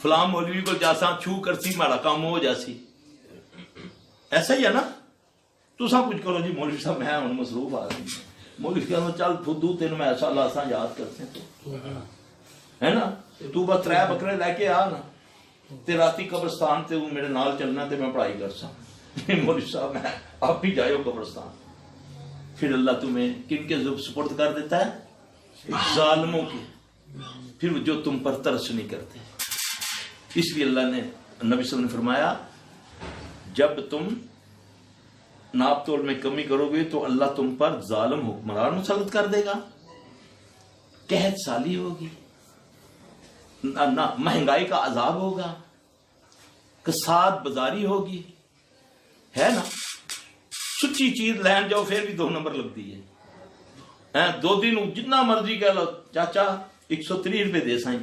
فلاں مولوی کو جاساں چھو کرسی ماڑا کام ہو جاسی. ایسا ہی ہے نا. تساں کچھ کرو جی مولوی صاحب میں ہوں مصروف آ رہی ہوں. مولوی کہنا چل فدو تین میں ایسا اللہ اساں یاد کرتے ہیں ہے نا. تو بس 3 بکرے لے کے آ نا تے راتی قبرستان تے میرے نال چلنا تے میں پڑھائی کر سا. مولوی صاحب میں آپ ہی جائے ہو قبرستان. پھر اللہ تمہیں کن کے سپرد کر دیتا ہے؟ ظالموں کے. پھر جو تم پر ترس نہیں کرتے. اس لیے اللہ نے نبی صلی اللہ علیہ وسلم نے فرمایا جب تم ناپ تول میں کمی کرو گے تو اللہ تم پر ظالم حکمران مسلط کر دے گا. قحط سالی ہوگی, مہنگائی کا عذاب ہوگا, کساد بازاری ہوگی, ہے نا. سچی چیز لین جاؤ پھر بھی 2 نمبر لگتی ہے. 2 دن جتنا مرضی کہہ لو چاچا 130 روپے دے سائیں.